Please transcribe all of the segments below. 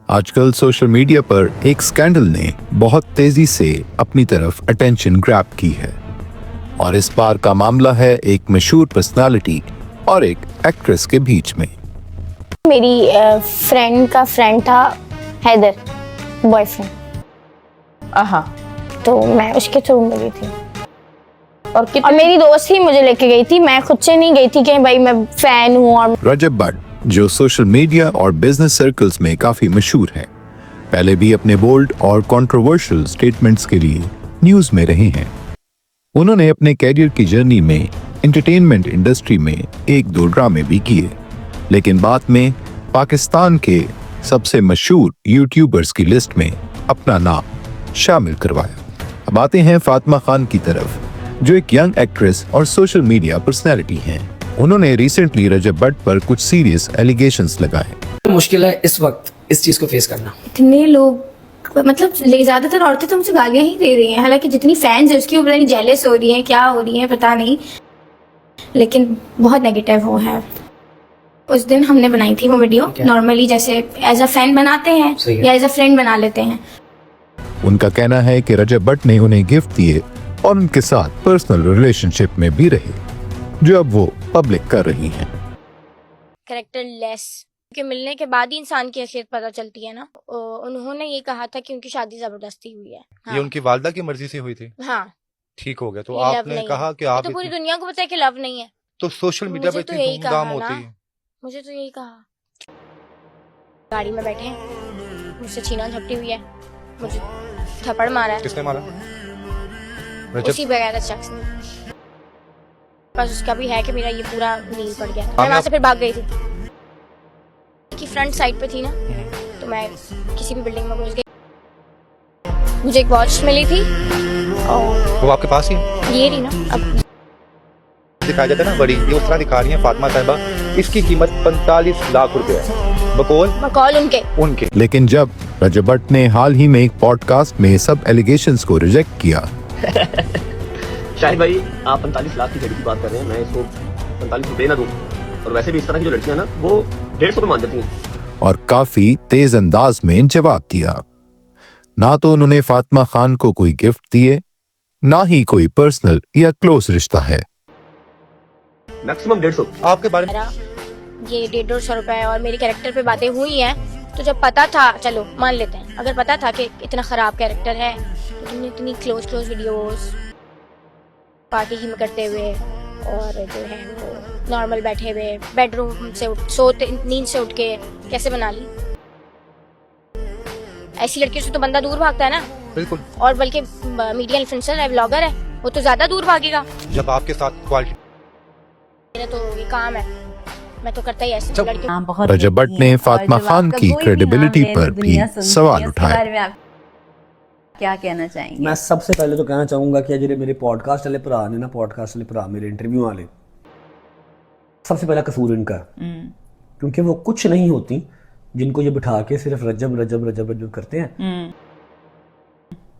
आजकल social media पर एक स्कैंडल ने बहुत तेजी से अपनी तरफ अटेंशन ग्रैब की है और इस बार का मामला है एक मशहूर पर्सनालिटी और एक एक्ट्रेस के बीच में। मेरी फ्रेंड का फ्रेंड था हैदर, बॉयफ्रेंड। तो मैं उसके थ्रू मिली थी और मेरी दोस्त ही मुझे लेके गई थी, मैं खुद से नहीं गई थी कि भाई मैं फैन हूँ। और रजब भट्ट जो सोशल मीडिया और बिजनेस सर्कल्स में काफी मशहूर है, पहले भी अपने बोल्ड और कंट्रोवर्शियल स्टेटमेंट्स के लिए न्यूज में रहे हैं। उन्होंने अपने कैरियर की जर्नी में एंटरटेनमेंट इंडस्ट्री में एक दो ड्रामे भी किए, लेकिन बाद में पाकिस्तान के सबसे मशहूर यूट्यूबर्स की लिस्ट में अपना नाम शामिल करवाया। अब आते हैं फातिमा खान की तरफ, जो एक यंग एक्ट्रेस और सोशल मीडिया पर्सनैलिटी हैं। उन्होंने रिसेंटली रजब भट्ट पर कुछ सीरियस एलिगेशंस लगाए। मुश्किल है इस वक्त इस चीज को फेस करना। इतने लोग, मतलब ज्यादातर औरतें तो मुझे गालियां ही दे रही हैं, हालांकि जितनी फैंस है उसकी ऊपर जेलस हो रही हैं, क्या हो रही हैं पता नहीं, लेकिन बहुत नेगेटिव वो है। उस दिन हमने बनाई थी वो वीडियो नॉर्मली जैसे एज अ फैन बनाते हैं या एज अ फ्रेंड बना लेते हैं। उनका कहना है कि रजब भट्ट ने उन्हें गिफ्ट दिए और उनके साथ पर्सनल रिलेशनशिप में भी रहे, जो अब वो पब्लिक कर रही हैं। कैरेक्टर लेस के मिलने के बाद ही इंसान की हैसियत पता चलती है ना। उन्होंने ये कहा था कि उनकी शादी जबरदस्ती हुई है। हाँ। ये उनकी वालदा की मर्जी से हुई थी। हाँ, ठीक हो गया। तो ये लव आपने नहीं कहा है। कि ये आप तो पूरी दुनिया को पता है कि लव नहीं है। तो सोशल मीडिया पे मुझे तो इतनी यही धूमधाम कहा होती ना। है। मुझे तो यही कहा। गाड़ी में बैठे हैं, मुझसे छीना झपटी हुई है, मुझे थप्पड़ मारा है। किसने मारा? उसी बगैर शख्स ने। बस उसका भी है कि मेरा ये पूरा नील पड़ गया। मैं वहाँ से फिर भाग गई थी कि फ्रंट साइड पे थी ना, तो मैं किसी भी बिल्डिंग में घुस गई। मुझे एक वॉच मिली थी और वो आपके पास ही है? ये रही ना। अब दिखाया जाता है ना बड़ी, ये उस तरह दिखा रही है फातिमा साहिबा। इसकी कीमत 45 लाख रुपए है। बकौल उनके। लेकिन जब रजब भट्ट ने हाल ही में एक पॉडकास्ट में सब एलिगेशंस को रिजेक्ट किया शाहिद भाई, आप 45 लाख की घड़ी की बात कर रहे हैं, मैं इसको 45 रुपए ना दूं। और वैसे भी इस तरह की जो लड़कियां ना वो 150 पे मान जाती हैं। और काफी तेज अंदाज में जवाब दिया। ना तो उन्होंने फातिमा खान को कोई गिफ्ट दिए, ना ही कोई पर्सनल या क्लोज रिश्ता है। मैक्सिमम 150 आपके बारे में ये 150 रुपए और मेरे कैरेक्टर पे बातें हुई हैं, तो जब पता था, चलो मान लेते हैं, अगर पता था कि इतना खराब कैरेक्टर है तो तुमने इतनी क्लोज वीडियोस पार्टी ही में करते हुए और जो है वो नॉर्मल बैठे हुए बेडरूम से सोते नींद से उठ के कैसे बना ली? ऐसी लड़कियों से तो बंदा दूर भागता है ना। बिल्कुल। और बल्कि मीडिया इन्फ्लुएंसर है, ब्लॉगर है, वो तो ज्यादा दूर भागेगा। जब आपके साथ क्वालिटी, मेरा तो ये काम है, मैं तो करता ही ऐसे लड़कियों। रजब भट्ट ने फातिमा खान की क्रेडिबिलिटी पर भी सवाल उठाए। क्या कहना चाहेंगे? मैं सबसे पहले तो कहना चाहूंगा कि ਜਿਹੜੇ मेरे पॉडकास्ट वाले भरा ने ना, पॉडकास्ट वाले भरा मेरे इंटरव्यू वाले, सबसे पहला कसूर इनका है। क्योंकि वो कुछ नहीं होती जिनको ये बिठा के सिर्फ रजब रजब रजब रजब करते हैं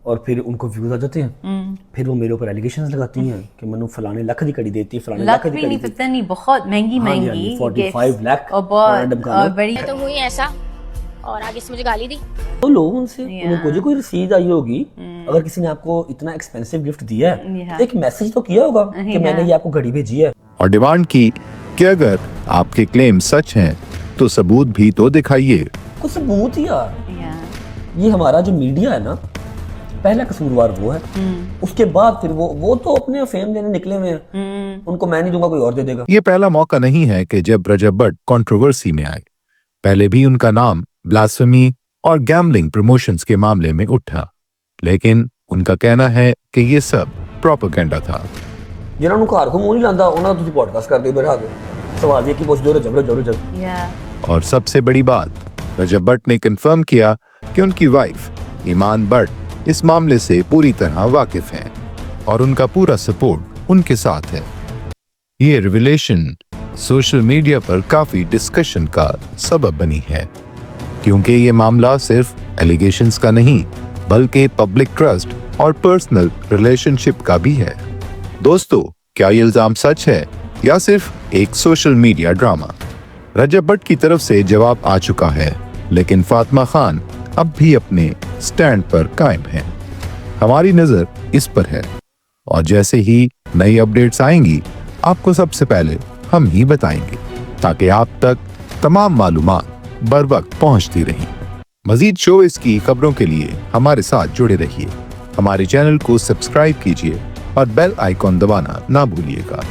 और फिर उनको व्यूज आ जाते हैं। फिर वो मेरे ऊपर एलिगेशंस लगाती हैं कि मैंने फलाने लाख की कड़ी देती है, फलाने लाख की कड़ी पता नहीं, बहुत महंगी 45 लाख और बहुत बड़ी। मैं तो हुई ऐसा और आगे से मुझे गाली दी। तो लोगों से उनको जो कोई रसीद आई होगी, अगर किसी ने आपको इतना एक्सपेंसिव गिफ्ट दिया है तो एक मैसेज तो किया होगा कि मैंने ये आपको घड़ी भेजी है। और डिमांड की कि अगर आपके क्लेम सच हैं तो सबूत भी तो दिखाइए। कुछ सबूत यार। ये हमारा जो मीडिया है ना, पहला कसूरवार वो है। उसके बाद फिर वो तो अपने फेम देने निकले हुए हैं। उनको मैं नहीं दूंगा, कोई और दे देगा। ये पहला मौका नहीं है कि जब रजब भट्ट कंट्रोवर्सी में आए। पहले भी उनका नाम ब्लास्फेमी और गैम्बलिंग प्रमोशंस के मामले में उठा, लेकिन उनका कहना है कि ये सब प्रोपेगेंडा था। जिन्होंने घर को मुंह नहीं लांदा उन्होंने ਤੁਸੀਂ पॉडकास्ट कर दे बैठा के सवाल ये कि पुछ दो रजब। और सबसे बड़ी बात, रजब भट्ट ने कंफर्म किया कि उनकी वाइफ ईमान भट्ट इस मामले से पूरी तरह वाकिफ हैं और उनका पूरा सपोर्ट उनके साथ है। ये रिविलेशन सोशल मीडिया पर काफी डिस्कशन का सबब बनी है, क्योंकि ये मामला सिर्फ एलिगेशंस का नहीं बल्कि पब्लिक ट्रस्ट और पर्सनल रिलेशनशिप का भी है। दोस्तों, क्या ये इल्जाम सच है या सिर्फ एक सोशल मीडिया ड्रामा? रजब भट्ट की तरफ से जवाब आ चुका है लेकिन फातिमा खान अब भी अपने स्टैंड पर कायम है। हमारी नजर इस पर है और जैसे ही नई अपडेट्स आएंगी आपको सबसे पहले हम ही बताएंगे, ताकि आप तक तमाम मालूमात बर वक्त पहुंचती रहें। मजीद शोबिज़ की खबरों के लिए हमारे साथ जुड़े रहिए। हमारे चैनल को सब्सक्राइब कीजिए और बेल आइकॉन दबाना ना भूलिएगा।